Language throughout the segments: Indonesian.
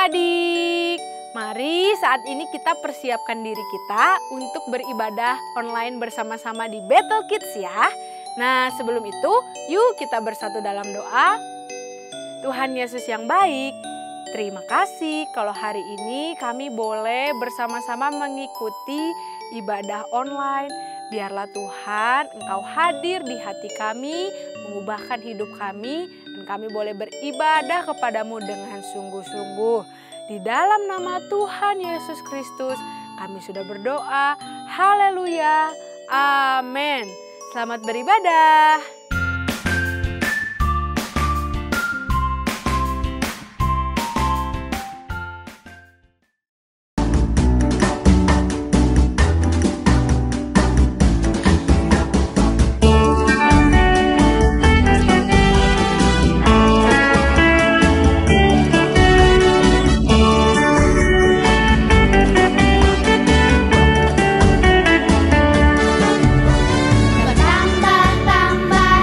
adik-adik, mari saat ini kita persiapkan diri kita untuk beribadah online bersama-sama di Battle Kids ya. Nah sebelum itu, yuk kita bersatu dalam doa. Tuhan Yesus yang baik, terima kasih kalau hari ini kami boleh bersama-sama mengikuti ibadah online. Biarlah Tuhan Engkau hadir di hati kami, mengubahkan hidup kami, dan kami boleh beribadah kepadamu dengan sungguh-sungguh. Di dalam nama Tuhan Yesus Kristus kami sudah berdoa. Haleluya. Amin. Selamat beribadah. Bertambah-tambah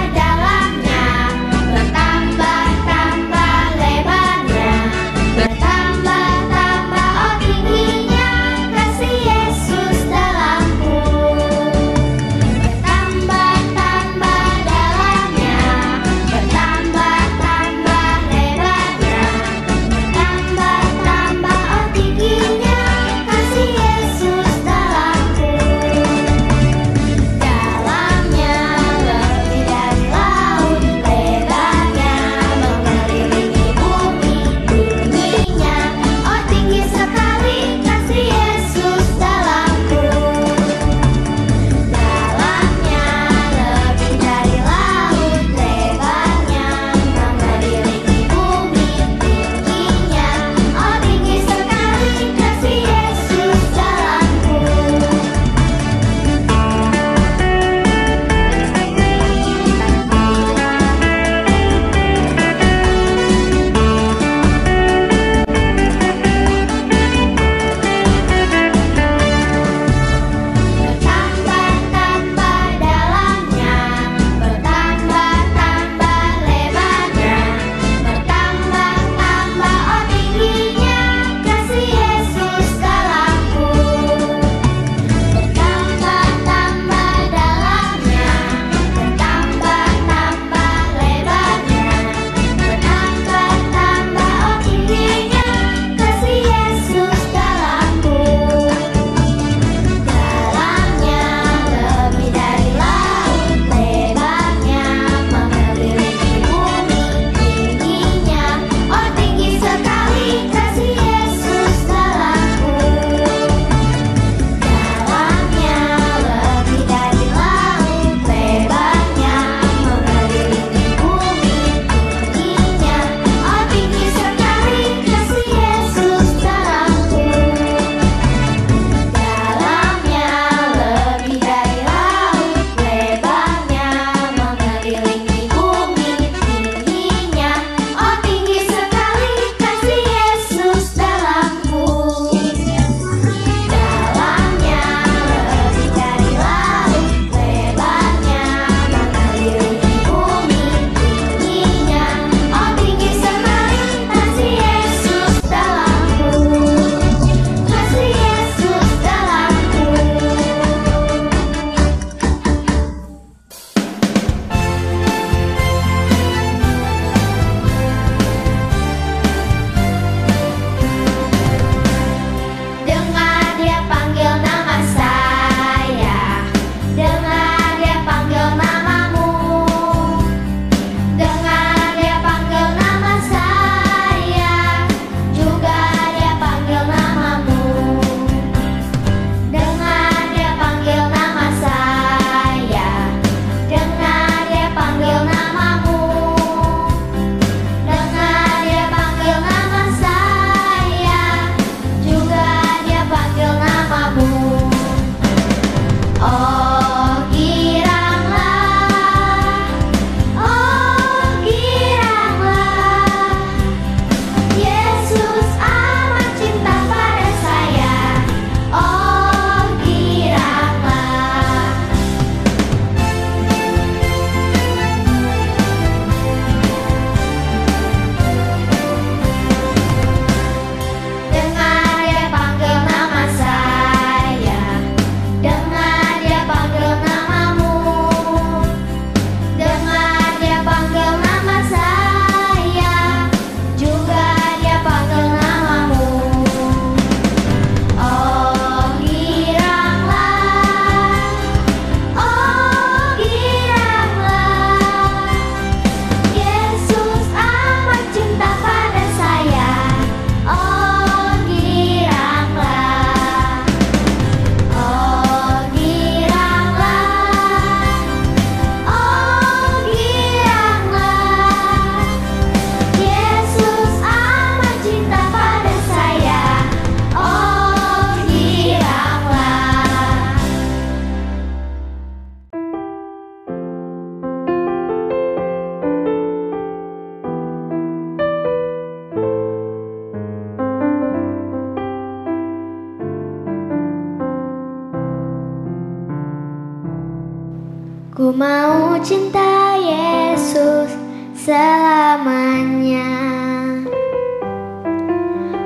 Ku mau cinta Yesus selamanya.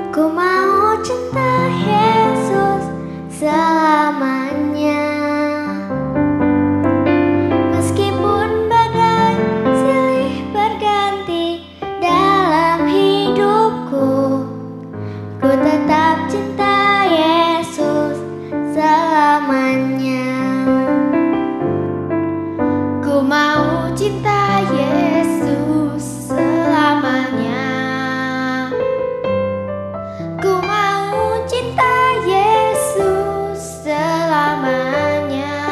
Ku mau cinta Yesus selamanya. Meskipun badai silih berganti dalam hidupku, ku tetap cinta Yesus selamanya. Ku mau cinta Yesus selamanya. Ku mau cinta Yesus selamanya.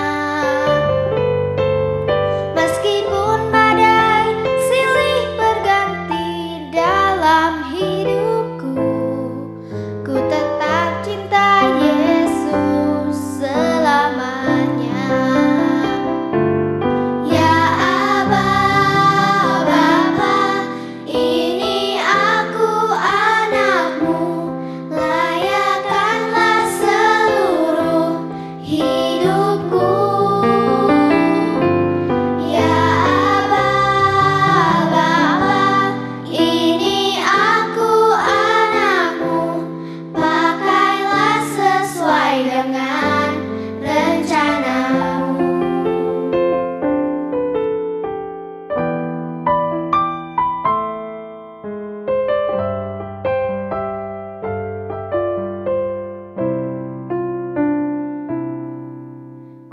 Meskipun badai silih berganti dalam hidupku, ku tetap cinta Yesus selamanya. Ya Aba, Bapa, ini aku anakmu, layakkanlah seluruh hidupku. Ya Aba, Bapa, ini aku anakmu, pakailah sesuai dengan rencanamu.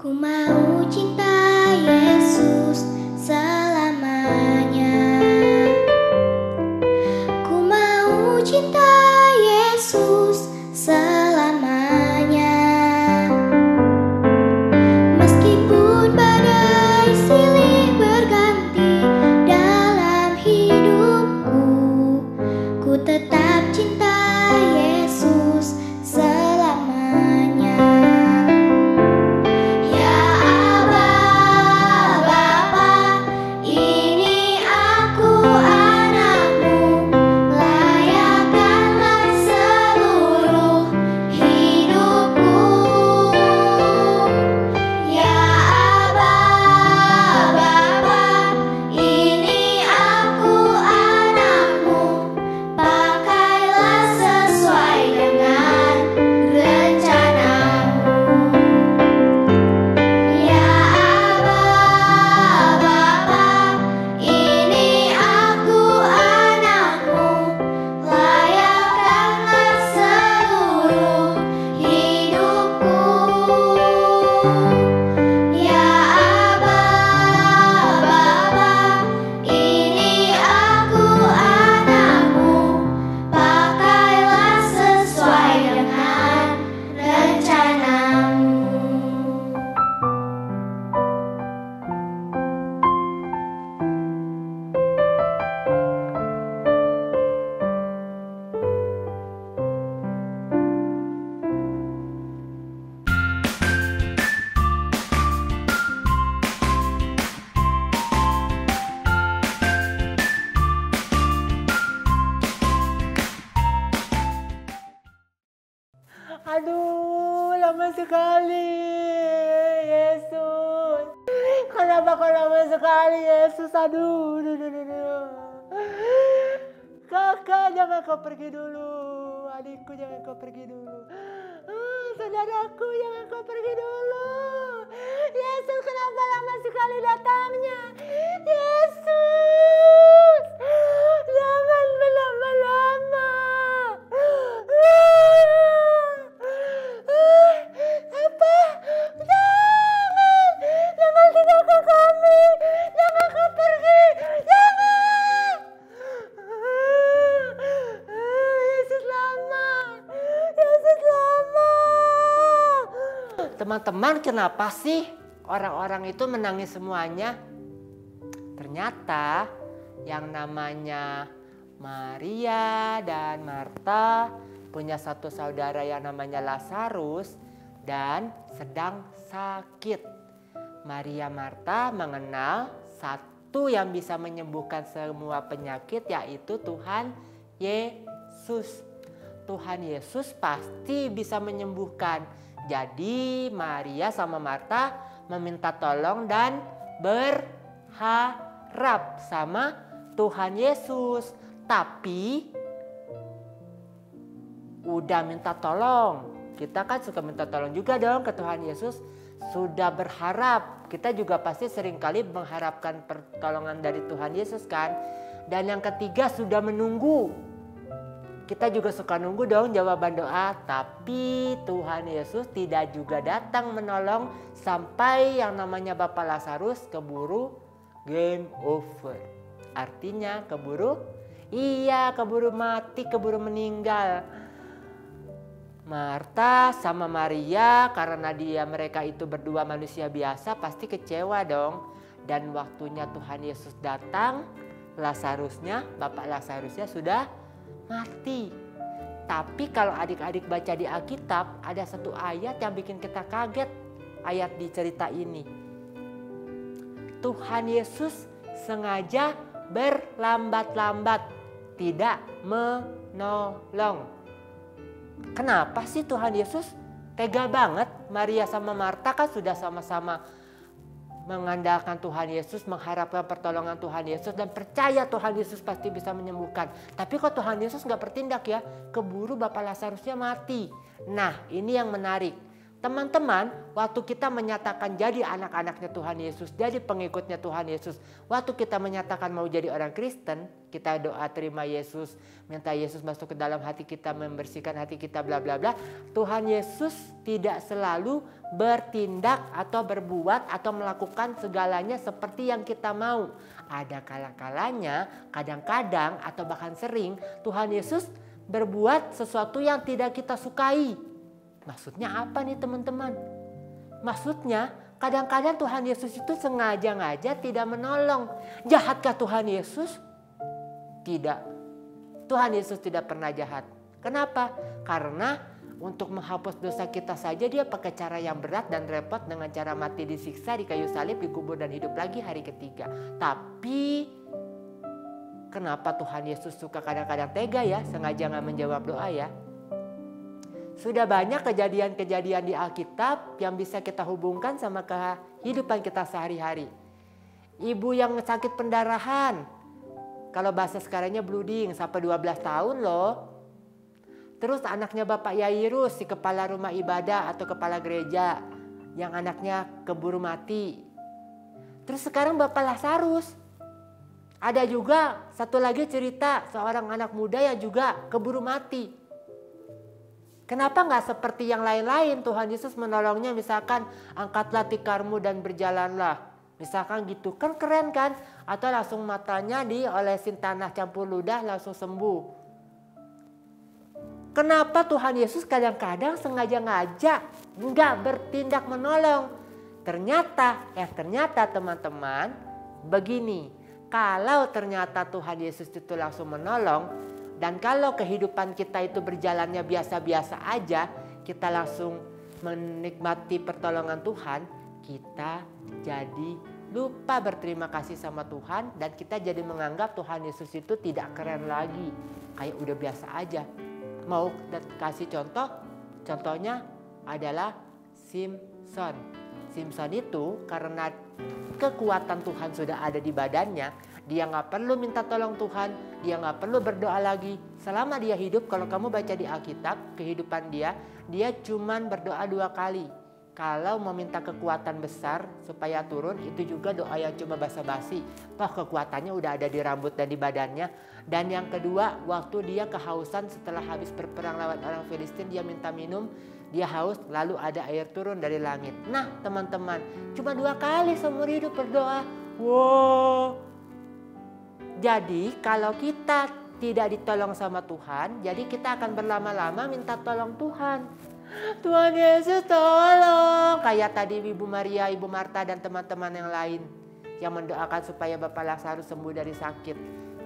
Ku mau cinta Yesus selamanya. Ku mau cinta Yesus selamanya. Meskipun badai silih berganti dalam hidupku, ku tetap cinta Yesus selamanya. Ya Aba, Bapa, ini aku anakmu, layakkanlah seluruh hidupku. Ya Aba, Bapa, ini aku anakmu, pakailah sesuai dengan rencanamu. Ya Aba, Bapa, ini aku anakmu, layakkanlah seluruh hidupku. Ya Aba, Bapa, ini aku anakmu, pakailah sesuai dengan rencanamu. Aduh, lama sekali, Yesus. Kenapa kau lama sekali, Yesus? Aduh, duh, duh, duh, duh. Kakak, jangan kau pergi dulu. Adikku, jangan kau pergi dulu. Saudaraku, jangan kau pergi dulu. Yesus, kenapa lama sekali datangnya? Yesus, jangan berlama-lama. Apa? Jangan tinggalkan kami. Jangan kau pergi. Jangan. Yesus lama. Yesus lama. Teman-teman, kenapa sih orang-orang itu menangis semuanya? Ternyata yang namanya Maria dan Marta punya satu saudara yang namanya Lazarus dan sedang sakit. Maria Marta mengenal satu yang bisa menyembuhkan semua penyakit, yaitu Tuhan Yesus. Tuhan Yesus pasti bisa menyembuhkan. Jadi Maria sama Marta meminta tolong dan berharap sama Tuhan Yesus. Tapi udah minta tolong. Kita kan suka minta tolong juga dong ke Tuhan Yesus. Sudah berharap. Kita juga pasti seringkali mengharapkan pertolongan dari Tuhan Yesus kan. Dan yang ketiga sudah menunggu. Kita juga suka nunggu dong jawaban doa. Tapi Tuhan Yesus tidak juga datang menolong sampai yang namanya Bapak Lazarus keburu game over. Artinya keburu mati, keburu meninggal. Marta sama Maria karena mereka itu berdua manusia biasa pasti kecewa dong. Dan waktunya Tuhan Yesus datang, Bapak Lazarusnya sudah mati. Tapi kalau adik-adik baca di Alkitab ada satu ayat yang bikin kita kaget. Ayat di cerita ini. Tuhan Yesus sengaja berlambat-lambat, tidak menolong. Kenapa sih Tuhan Yesus tega banget? Maria sama Marta kan sudah sama-sama mengandalkan Tuhan Yesus, mengharapkan pertolongan Tuhan Yesus dan percaya Tuhan Yesus pasti bisa menyembuhkan. Tapi kok Tuhan Yesus gak bertindak ya? Keburu Bapak Lazarusnya mati. Nah, ini yang menarik. Teman-teman, waktu kita menyatakan jadi anak-anaknya Tuhan Yesus, jadi pengikutnya Tuhan Yesus, waktu kita menyatakan mau jadi orang Kristen, kita doa terima Yesus, minta Yesus masuk ke dalam hati kita, membersihkan hati kita, bla bla bla. Tuhan Yesus tidak selalu bertindak atau berbuat atau melakukan segalanya seperti yang kita mau. Ada kala-kalanya, kadang-kadang atau bahkan sering Tuhan Yesus berbuat sesuatu yang tidak kita sukai. Maksudnya apa nih teman-teman? Maksudnya kadang-kadang Tuhan Yesus itu sengaja-ngaja tidak menolong. Jahatkah Tuhan Yesus? Tidak. Tuhan Yesus tidak pernah jahat. Kenapa? Karena untuk menghapus dosa kita saja dia pakai cara yang berat dan repot dengan cara mati disiksa di kayu salib, dikubur dan hidup lagi hari ketiga. Tapi kenapa Tuhan Yesus suka kadang-kadang tega ya? Sengaja nggak menjawab doa ya? Sudah banyak kejadian-kejadian di Alkitab yang bisa kita hubungkan sama kehidupan kita sehari-hari. Ibu yang sakit pendarahan, kalau bahasa sekarangnya bleeding sampai 12 tahun loh. Terus anaknya Bapak Yairus, si kepala rumah ibadah atau kepala gereja, yang anaknya keburu mati. Terus sekarang Bapak Lazarus. Ada juga satu lagi cerita seorang anak muda yang juga keburu mati. Kenapa nggak seperti yang lain-lain Tuhan Yesus menolongnya, misalkan angkatlah tikarmu dan berjalanlah. Misalkan gitu kan keren kan? Atau langsung matanya diolesin tanah campur ludah langsung sembuh. Kenapa Tuhan Yesus kadang-kadang sengaja-ngaja nggak bertindak menolong? Ternyata teman-teman begini. Kalau ternyata Tuhan Yesus itu langsung menolong, dan kalau kehidupan kita itu berjalannya biasa-biasa aja, kita langsung menikmati pertolongan Tuhan, kita jadi lupa berterima kasih sama Tuhan dan kita jadi menganggap Tuhan Yesus itu tidak keren lagi. Kayak udah biasa aja. Mau kasih contoh? Contohnya adalah Simpson. Simpson itu karena kekuatan Tuhan sudah ada di badannya, dia nggak perlu minta tolong Tuhan, dia nggak perlu berdoa lagi. Selama dia hidup, kalau kamu baca di Alkitab, kehidupan dia cuman berdoa 2 kali. Kalau mau minta kekuatan besar supaya turun, itu juga doa yang cuma basa-basi. Toh kekuatannya udah ada di rambut dan di badannya. Dan yang kedua, waktu dia kehausan setelah habis berperang lawan orang Filistin, dia minta minum, dia haus, lalu ada air turun dari langit. Nah teman-teman, cuma 2 kali seumur hidup berdoa. Wow. Jadi kalau kita tidak ditolong sama Tuhan, jadi kita akan berlama-lama minta tolong Tuhan. Tuhan Yesus tolong. Kayak tadi Ibu Maria, Ibu Marta dan teman-teman yang lain yang mendoakan supaya Bapak Lazarus sembuh dari sakit.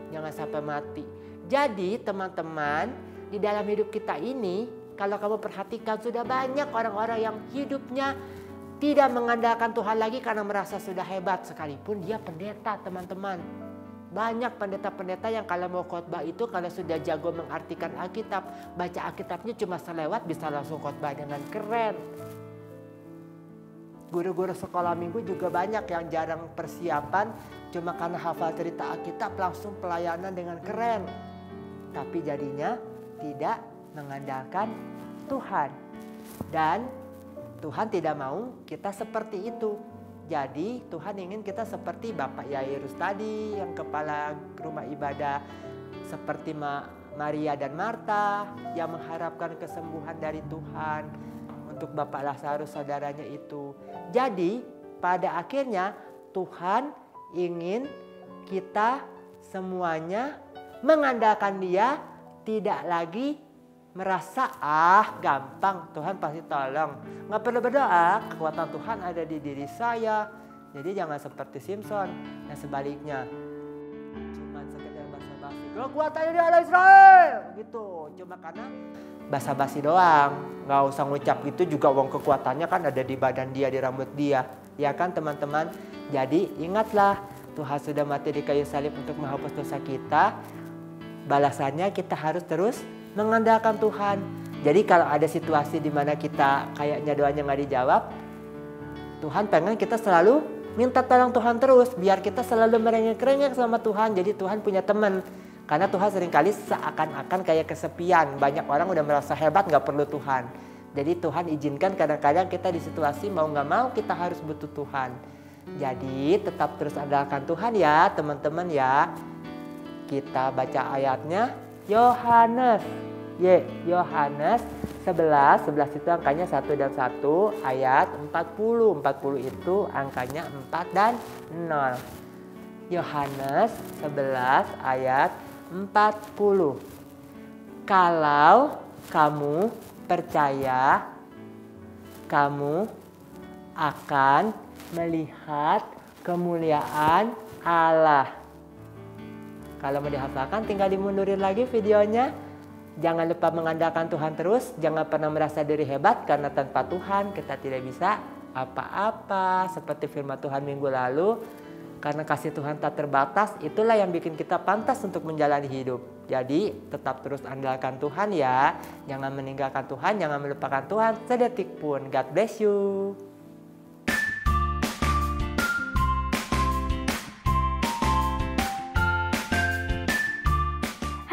Jangan sampai mati. Jadi teman-teman, di dalam hidup kita ini, kalau kamu perhatikan sudah banyak orang-orang yang hidupnya tidak mengandalkan Tuhan lagi karena merasa sudah hebat, sekalipun dia pendeta teman-teman. Banyak pendeta-pendeta yang kalau mau khotbah itu kalau sudah jago mengartikan Alkitab, baca Alkitabnya cuma selewat bisa langsung khotbah dengan keren. guru-guru sekolah minggu juga banyak yang jarang persiapan, cuma karena hafal cerita Alkitab langsung pelayanan dengan keren. Tapi jadinya tidak mengandalkan Tuhan. Dan Tuhan tidak mau kita seperti itu. Jadi Tuhan ingin kita seperti Bapak Yairus tadi, yang kepala rumah ibadah, seperti Maria dan Marta yang mengharapkan kesembuhan dari Tuhan untuk Bapak Lazarus saudaranya itu. Jadi pada akhirnya Tuhan ingin kita semuanya mengandalkan Dia, tidak lagi merasa gampang Tuhan pasti tolong. Nggak perlu berdoa, kekuatan Tuhan ada di diri saya. Jadi jangan seperti Simpson dan sebaliknya. Cuman sekedar basa-basi, kekuatannya di Allah Israel gitu. Cuma karena basa-basi doang, nggak usah ngucap gitu juga, uang kekuatannya kan ada di badan dia, di rambut dia. Ya kan teman-teman? Jadi ingatlah, Tuhan sudah mati di kayu salib untuk menghapus dosa kita. Balasannya kita harus terus mengandalkan Tuhan. Jadi kalau ada situasi di mana kita kayaknya doanya nggak dijawab, Tuhan pengen kita selalu minta tolong Tuhan terus, biar kita selalu merengek-rengek sama Tuhan. Jadi Tuhan punya teman. Karena Tuhan seringkali seakan-akan kayak kesepian. Banyak orang udah merasa hebat nggak perlu Tuhan. Jadi Tuhan izinkan kadang-kadang kita di situasi mau nggak mau kita harus butuh Tuhan. Jadi tetap terus andalkan Tuhan ya teman-teman ya. Kita baca ayatnya. Yohanes 11 itu angkanya 1 dan 1, ayat 40 itu angkanya 4 dan 0. Yohanes 11 ayat 40. Kalau kamu percaya, kamu akan melihat kemuliaan Allah. Kalau mau dihafalkan tinggal dimundurin lagi videonya. Jangan lupa mengandalkan Tuhan terus. Jangan pernah merasa diri hebat, karena tanpa Tuhan kita tidak bisa apa-apa. Seperti firman Tuhan minggu lalu, karena kasih Tuhan tak terbatas, itulah yang bikin kita pantas untuk menjalani hidup. Jadi tetap terus andalkan Tuhan ya. Jangan meninggalkan Tuhan, jangan melupakan Tuhan sedetik pun. God bless you.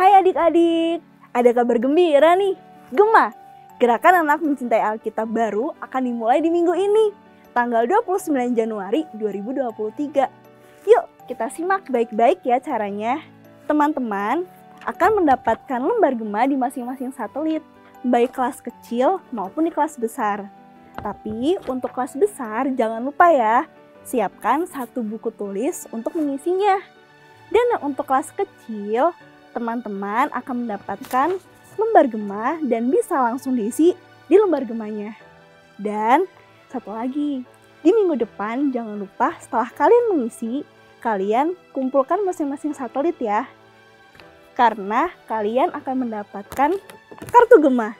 Hai adik-adik, ada kabar gembira nih. Gema, Gerakan Anak Mencintai Alkitab baru akan dimulai di minggu ini, tanggal 29 Januari 2023. Yuk, kita simak baik-baik ya caranya. Teman-teman akan mendapatkan lembar gema di masing-masing satelit, baik kelas kecil maupun di kelas besar. Tapi untuk kelas besar jangan lupa ya, siapkan 1 buku tulis untuk mengisinya. Dan untuk kelas kecil, teman-teman akan mendapatkan lembar gema dan bisa langsung diisi di lembar gemanya. Dan satu lagi, di minggu depan jangan lupa setelah kalian mengisi, kalian kumpulkan masing-masing satelit ya. Karena kalian akan mendapatkan kartu gema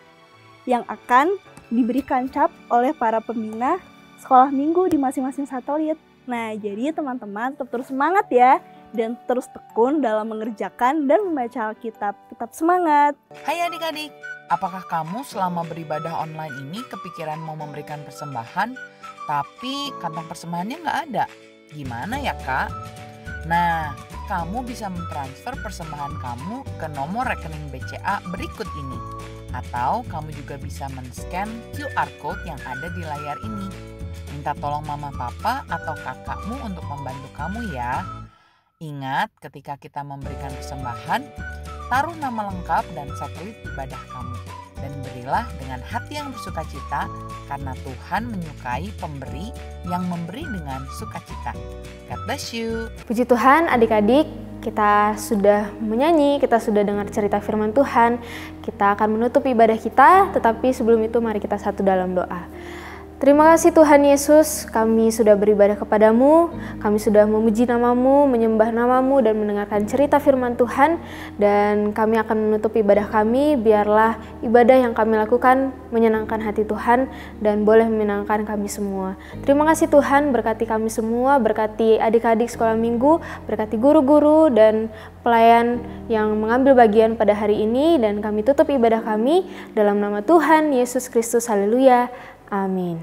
yang akan diberikan cap oleh para pembina sekolah minggu di masing-masing satelit. Nah, jadi teman-teman tetap terus semangat ya. Dan terus tekun dalam mengerjakan dan membaca Alkitab. Tetap semangat. Hai adik-adik, apakah kamu selama beribadah online ini kepikiran mau memberikan persembahan, tapi kantong persembahannya nggak ada? Gimana ya kak? Nah, kamu bisa mentransfer persembahan kamu ke nomor rekening BCA berikut ini. Atau kamu juga bisa men-scan QR Code yang ada di layar ini. Minta tolong mama papa atau kakakmu untuk membantu kamu ya. Ingat, ketika kita memberikan persembahan, taruh nama lengkap dan satelit ibadah kamu. Dan berilah dengan hati yang bersukacita, karena Tuhan menyukai pemberi yang memberi dengan sukacita. God bless you. Puji Tuhan adik-adik, kita sudah menyanyi, kita sudah dengar cerita firman Tuhan. Kita akan menutup ibadah kita, tetapi sebelum itu mari kita satu dalam doa. Terima kasih Tuhan Yesus, kami sudah beribadah kepadamu, kami sudah memuji namamu, menyembah namamu, dan mendengarkan cerita firman Tuhan. Dan kami akan menutup ibadah kami, biarlah ibadah yang kami lakukan menyenangkan hati Tuhan dan boleh menyenangkan kami semua. Terima kasih Tuhan, berkati kami semua, berkati adik-adik sekolah minggu, berkati guru-guru dan pelayan yang mengambil bagian pada hari ini. Dan kami tutup ibadah kami dalam nama Tuhan Yesus Kristus, haleluya. Amin.